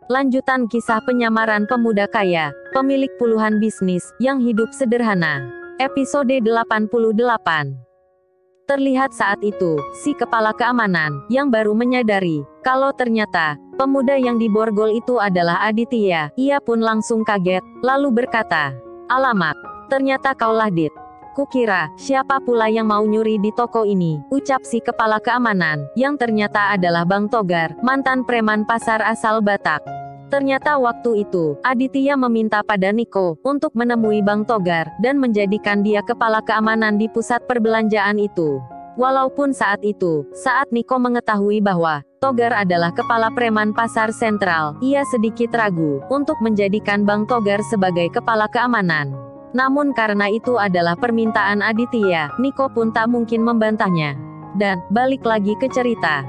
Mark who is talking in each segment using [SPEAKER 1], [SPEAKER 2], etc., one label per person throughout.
[SPEAKER 1] Lanjutan kisah penyamaran pemuda kaya, pemilik puluhan bisnis, yang hidup sederhana. Episode 88. Terlihat saat itu, si kepala keamanan, yang baru menyadari, kalau ternyata, pemuda yang diborgol itu adalah Aditya. Ia pun langsung kaget, lalu berkata, "Alamak, ternyata kaulah Dit. Kukira, siapa pula yang mau nyuri di toko ini," ucap si kepala keamanan, yang ternyata adalah Bang Togar, mantan preman pasar asal Batak. Ternyata waktu itu, Aditya meminta pada Niko, untuk menemui Bang Togar, dan menjadikan dia kepala keamanan di pusat perbelanjaan itu. Walaupun saat itu, saat Niko mengetahui bahwa Togar adalah kepala preman pasar sentral, ia sedikit ragu, untuk menjadikan Bang Togar sebagai kepala keamanan. Namun karena itu adalah permintaan Aditya, Niko pun tak mungkin membantahnya. Dan, balik lagi ke cerita.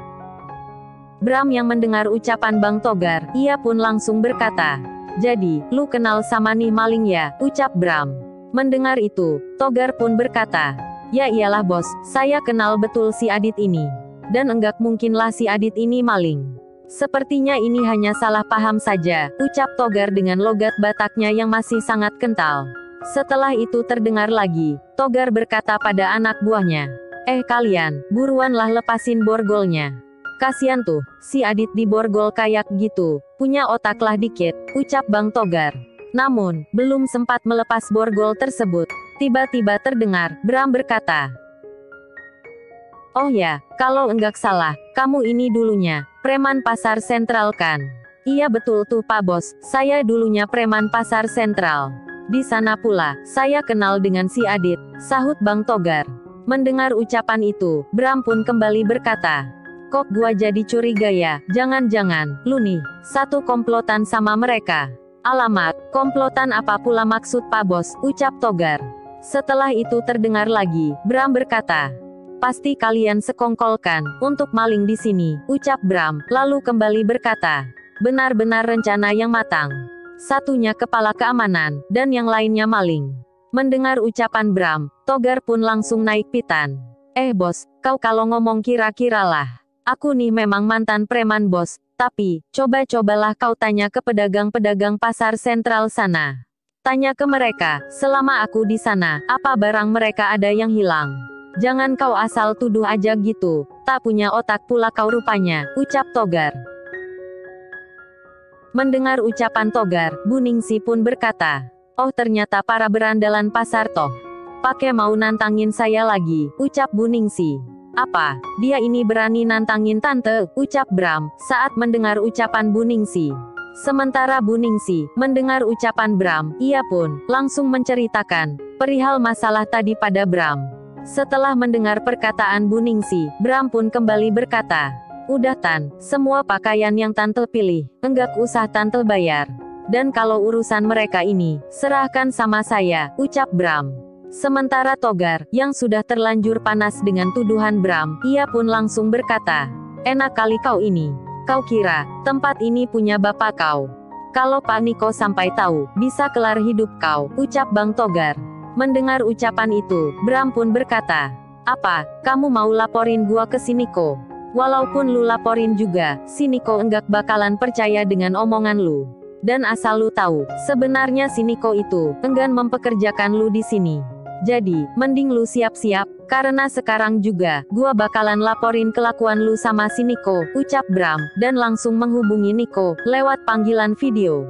[SPEAKER 1] Bram yang mendengar ucapan Bang Togar, ia pun langsung berkata, "Jadi, lu kenal sama nih maling ya?" ucap Bram. Mendengar itu, Togar pun berkata, "Ya iyalah bos, saya kenal betul si Adit ini. Dan enggak mungkinlah si Adit ini maling. Sepertinya ini hanya salah paham saja," ucap Togar dengan logat Bataknya yang masih sangat kental. Setelah itu terdengar lagi, Togar berkata pada anak buahnya, Kalian, buruanlah lepasin borgolnya. Kasian tuh, si Adit diborgol kayak gitu, punya otaklah dikit," ucap Bang Togar. Namun, belum sempat melepas borgol tersebut, tiba-tiba terdengar, Bram berkata, "Oh ya, kalau enggak salah, kamu ini dulunya, preman pasar sentral kan?" "Iya betul tuh Pak Bos, saya dulunya preman pasar sentral. Di sana pula, saya kenal dengan si Adit," sahut Bang Togar. Mendengar ucapan itu, Bram pun kembali berkata, "Kok gua jadi curiga ya, jangan-jangan, lu nih, satu komplotan sama mereka." "Alamak, komplotan apa pula maksud Pak Bos," ucap Togar. Setelah itu terdengar lagi, Bram berkata, "Pasti kalian sekongkolkan, untuk maling di sini," ucap Bram, lalu kembali berkata, "Benar-benar rencana yang matang. Satunya kepala keamanan, dan yang lainnya maling." Mendengar ucapan Bram, Togar pun langsung naik pitan. Bos, kau kalau ngomong kira-kiralah. Aku nih memang mantan preman bos, tapi, coba-cobalah kau tanya ke pedagang-pedagang pasar sentral sana. Tanya ke mereka, selama aku di sana, apa barang mereka ada yang hilang. Jangan kau asal tuduh aja gitu, tak punya otak pula kau rupanya, ucap Togar. Mendengar ucapan Togar, Bu Ningsi pun berkata, "Oh ternyata para berandalan pasar toh. Pakai mau nantangin saya lagi," ucap Bu Ningsi. "Apa, dia ini berani nantangin tante," ucap Bram, saat mendengar ucapan Bu Ningsi. Sementara Bu Ningsi mendengar ucapan Bram, ia pun langsung menceritakan perihal masalah tadi pada Bram. Setelah mendengar perkataan Bu Ningsi, Bram pun kembali berkata, "Udah Tan, semua pakaian yang tante pilih, enggak usah tante bayar. Dan kalau urusan mereka ini, serahkan sama saya," ucap Bram. Sementara Togar, yang sudah terlanjur panas dengan tuduhan Bram, ia pun langsung berkata, "Enak kali kau ini. Kau kira, tempat ini punya bapak kau? Kalau Pak Niko sampai tahu, bisa kelar hidup kau," ucap Bang Togar. Mendengar ucapan itu, Bram pun berkata, "Apa, kamu mau laporin gua ke si Niko? Walaupun lu laporin juga, si Niko enggak bakalan percaya dengan omongan lu. Dan asal lu tahu, sebenarnya si Niko itu enggan mempekerjakan lu di sini. Jadi, mending lu siap-siap, karena sekarang juga, gua bakalan laporin kelakuan lu sama si Niko," ucap Bram, dan langsung menghubungi Niko, lewat panggilan video.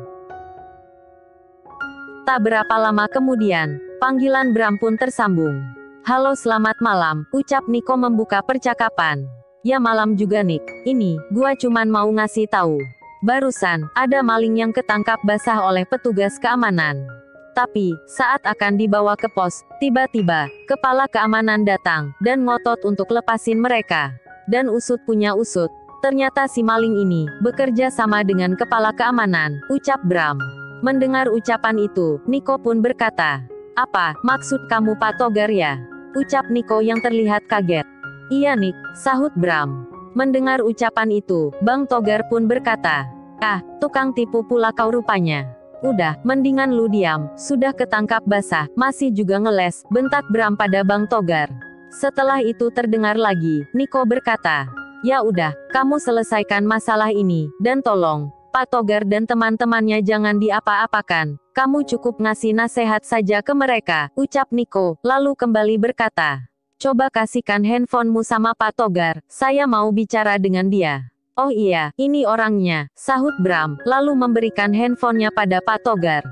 [SPEAKER 1] Tak berapa lama kemudian, panggilan Bram pun tersambung. "Halo selamat malam," ucap Niko membuka percakapan. "Ya malam juga Nick, ini, gua cuman mau ngasih tahu. Barusan, ada maling yang ketangkap basah oleh petugas keamanan. Tapi, saat akan dibawa ke pos, tiba-tiba, kepala keamanan datang, dan ngotot untuk lepasin mereka. Dan usut punya usut, ternyata si maling ini, bekerja sama dengan kepala keamanan," ucap Bram. Mendengar ucapan itu, Niko pun berkata, "Apa, maksud kamu Pak Togar ya?" ucap Niko yang terlihat kaget. "Iya Nick," sahut Bram. Mendengar ucapan itu, Bang Togar pun berkata, tukang tipu pula kau rupanya. Udah, mendingan lu diam, sudah ketangkap basah, masih juga ngeles," bentak Bram pada Bang Togar. Setelah itu terdengar lagi, Niko berkata, "Ya udah, kamu selesaikan masalah ini, dan tolong Pak Togar dan teman-temannya jangan diapa-apakan. Kamu cukup ngasih nasihat saja ke mereka, ucap Niko, lalu kembali berkata. Coba kasihkan handphonemu sama Pak Togar, saya mau bicara dengan dia. Oh iya, ini orangnya, sahut Bram, lalu memberikan handphonenya pada Pak Togar.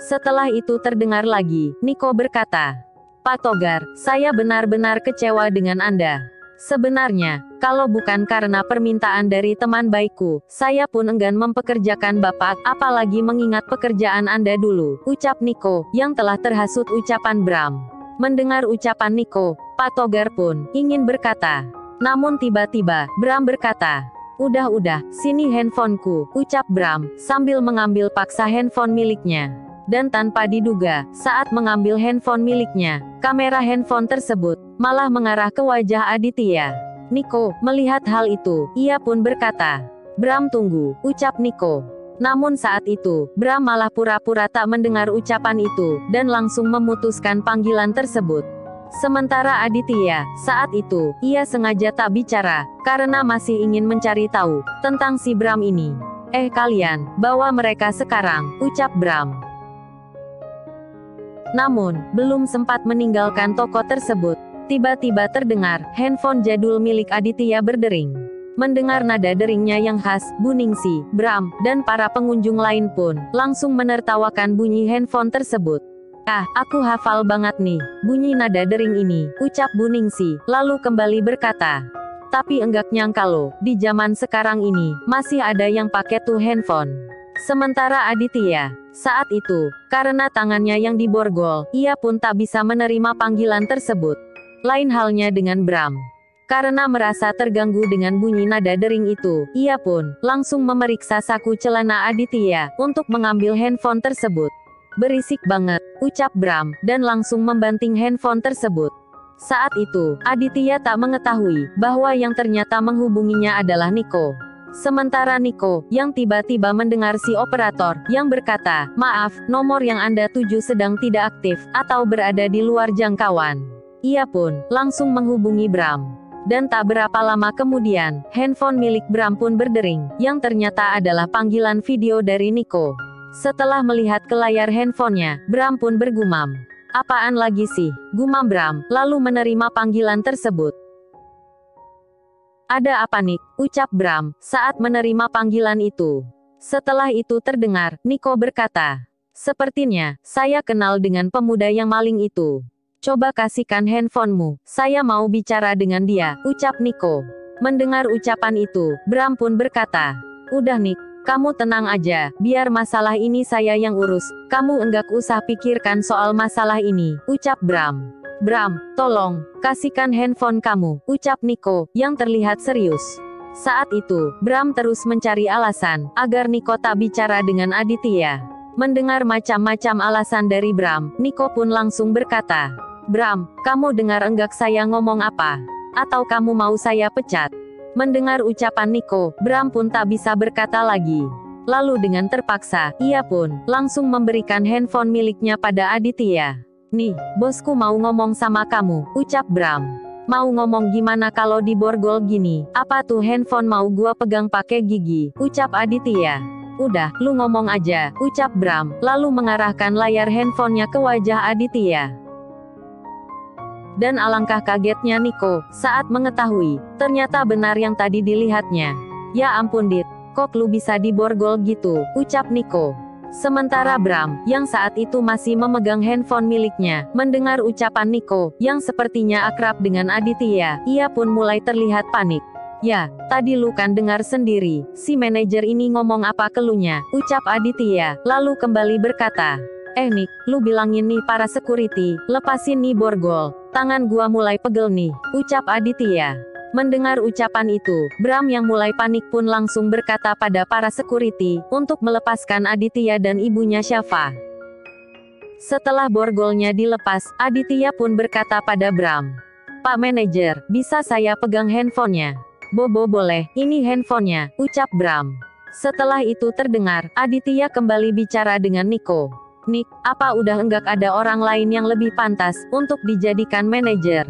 [SPEAKER 1] Setelah itu terdengar lagi, Niko berkata, Pak Togar, saya benar-benar kecewa dengan Anda. Sebenarnya, kalau bukan karena permintaan dari teman baikku, saya pun enggan mempekerjakan Bapak, apalagi mengingat pekerjaan Anda dulu, ucap Niko, yang telah terhasut ucapan Bram. Mendengar ucapan Niko, Pak Togar pun ingin berkata. Namun tiba-tiba, Bram berkata, Udah, sini handphoneku, ucap Bram, sambil mengambil paksa handphone miliknya. Dan tanpa diduga, saat mengambil handphone miliknya, kamera handphone tersebut malah mengarah ke wajah Aditya. Niko melihat hal itu, ia pun berkata, Bram tunggu, ucap Niko. Namun saat itu, Bram malah pura-pura tak mendengar ucapan itu, dan langsung memutuskan panggilan tersebut. Sementara Aditya, saat itu, ia sengaja tak bicara, karena masih ingin mencari tahu tentang si Bram ini. Kalian, bawa mereka sekarang, ucap Bram. Namun, belum sempat meninggalkan toko tersebut, tiba-tiba terdengar handphone jadul milik Aditya berdering. Mendengar nada deringnya yang khas, Buningsi, Bram, dan para pengunjung lain pun langsung menertawakan bunyi handphone tersebut. Aku hafal banget nih, bunyi nada dering ini, ucap Buningsi, lalu kembali berkata. Tapi enggak nyangka loh, di zaman sekarang ini, masih ada yang pakai tuh handphone. Sementara Aditya, saat itu, karena tangannya yang diborgol, ia pun tak bisa menerima panggilan tersebut. Lain halnya dengan Bram. Karena merasa terganggu dengan bunyi nada dering itu, ia pun langsung memeriksa saku celana Aditya untuk mengambil handphone tersebut. Berisik banget, ucap Bram, dan langsung membanting handphone tersebut. Saat itu, Aditya tak mengetahui bahwa yang ternyata menghubunginya adalah Niko. Sementara Niko, yang tiba-tiba mendengar si operator, yang berkata, maaf, nomor yang Anda tuju sedang tidak aktif, atau berada di luar jangkauan. Ia pun, langsung menghubungi Bram. Dan tak berapa lama kemudian, handphone milik Bram pun berdering, yang ternyata adalah panggilan video dari Niko. Setelah melihat ke layar handphonenya, Bram pun bergumam. Apaan lagi sih, gumam Bram, lalu menerima panggilan tersebut. Ada apa Nick, ucap Bram, saat menerima panggilan itu. Setelah itu terdengar, Niko berkata. Sepertinya, saya kenal dengan pemuda yang maling itu. Coba kasihkan handphonemu, saya mau bicara dengan dia, ucap Niko. Mendengar ucapan itu, Bram pun berkata. Udah Nick, kamu tenang aja, biar masalah ini saya yang urus, kamu enggak usah pikirkan soal masalah ini, ucap Bram. Bram, tolong, kasihkan handphone kamu, ucap Niko, yang terlihat serius. Saat itu, Bram terus mencari alasan, agar Niko tak bicara dengan Aditya. Mendengar macam-macam alasan dari Bram, Niko pun langsung berkata, Bram, kamu dengar enggak saya ngomong apa? Atau kamu mau saya pecat? Mendengar ucapan Niko, Bram pun tak bisa berkata lagi. Lalu dengan terpaksa, ia pun langsung memberikan handphone miliknya pada Aditya. Nih, bosku mau ngomong sama kamu, ucap Bram. Mau ngomong gimana kalau diborgol gini? Apa tuh handphone mau gua pegang pakai gigi, ucap Aditya. Udah, lu ngomong aja, ucap Bram, lalu mengarahkan layar handphonenya ke wajah Aditya. Dan alangkah kagetnya Niko, saat mengetahui, ternyata benar yang tadi dilihatnya. Ya ampun Dit, kok lu bisa diborgol gitu, ucap Niko. Sementara Bram, yang saat itu masih memegang handphone miliknya, mendengar ucapan Niko, yang sepertinya akrab dengan Aditya, ia pun mulai terlihat panik. Ya, tadi lu kan dengar sendiri, si manajer ini ngomong apa ke lunya, ucap Aditya, lalu kembali berkata. Nick, lu bilangin nih para security, lepasin nih borgol, tangan gua mulai pegel nih, ucap Aditya. Mendengar ucapan itu, Bram yang mulai panik pun langsung berkata pada para security, untuk melepaskan Aditya dan ibunya Syafa. Setelah borgolnya dilepas, Aditya pun berkata pada Bram. Pak manajer, bisa saya pegang handphonenya? Bobo boleh, ini handphonenya, ucap Bram. Setelah itu terdengar, Aditya kembali bicara dengan Niko. Nick, apa udah enggak ada orang lain yang lebih pantas, untuk dijadikan manajer?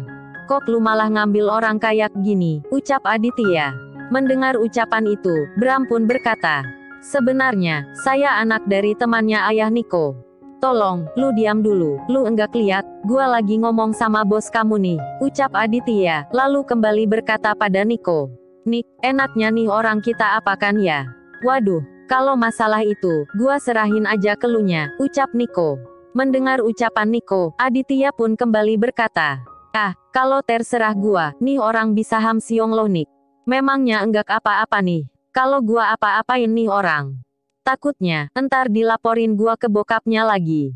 [SPEAKER 1] Kok lu malah ngambil orang kayak gini, ucap Aditya. Mendengar ucapan itu, Bram pun berkata, "Sebenarnya, saya anak dari temannya ayah Nico. Tolong, lu diam dulu, lu enggak lihat, gua lagi ngomong sama bos kamu nih," ucap Aditya, lalu kembali berkata pada Nico. "Nick, enaknya nih orang kita apakan ya? Waduh, kalau masalah itu, gua serahin aja ke lunya," ucap Nico. Mendengar ucapan Nico, Aditya pun kembali berkata, "Ah, kalau terserah gua, nih orang bisa hamsiong lo Nick. Memangnya enggak apa-apa nih, kalau gua apa-apain nih orang. Takutnya, entar dilaporin gua ke bokapnya lagi."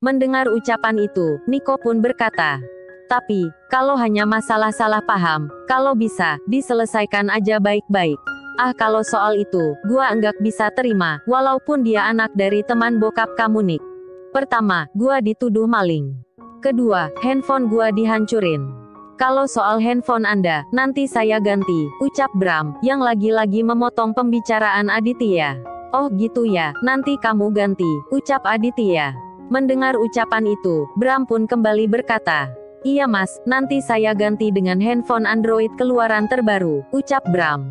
[SPEAKER 1] Mendengar ucapan itu, Nico pun berkata, "Tapi, kalau hanya masalah salah paham, kalau bisa, diselesaikan aja baik-baik. Ah kalau soal itu, gua enggak bisa terima, walaupun dia anak dari teman bokap kamu Nick. Pertama, gua dituduh maling. Kedua, handphone gua dihancurin. Kalau soal handphone Anda, nanti saya ganti," ucap Bram, yang lagi-lagi memotong pembicaraan Aditya. "Oh gitu ya, nanti kamu ganti," ucap Aditya. Mendengar ucapan itu, Bram pun kembali berkata, "Iya mas, nanti saya ganti dengan handphone Android keluaran terbaru," ucap Bram.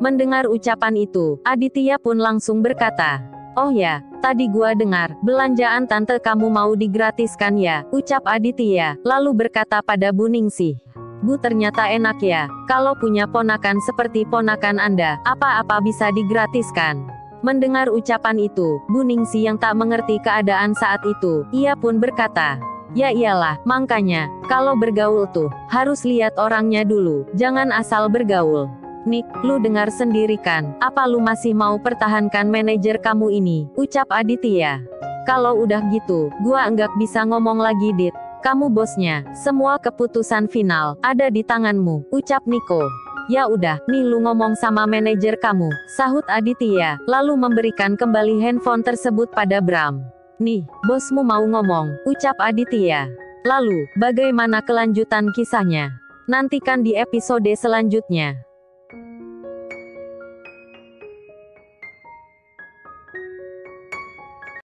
[SPEAKER 1] Mendengar ucapan itu, Aditya pun langsung berkata, "Oh ya, tadi gua dengar, belanjaan tante kamu mau digratiskan ya," ucap Aditya, lalu berkata pada Bu Ningsih, "Bu ternyata enak ya, kalau punya ponakan seperti ponakan Anda, apa-apa bisa digratiskan." Mendengar ucapan itu, Bu Ningsih yang tak mengerti keadaan saat itu, ia pun berkata, "Ya iyalah, makanya, kalau bergaul tuh, harus lihat orangnya dulu, jangan asal bergaul. Nick, lu dengar sendiri kan, apa lu masih mau pertahankan manajer kamu ini," ucap Aditya. "Kalau udah gitu, gua enggak bisa ngomong lagi Dit. Kamu bosnya, semua keputusan final, ada di tanganmu," ucap Nico. "Ya udah, nih lu ngomong sama manajer kamu," sahut Aditya, lalu memberikan kembali handphone tersebut pada Bram. "Nih, bosmu mau ngomong," ucap Aditya. Lalu, bagaimana kelanjutan kisahnya? Nantikan di episode selanjutnya.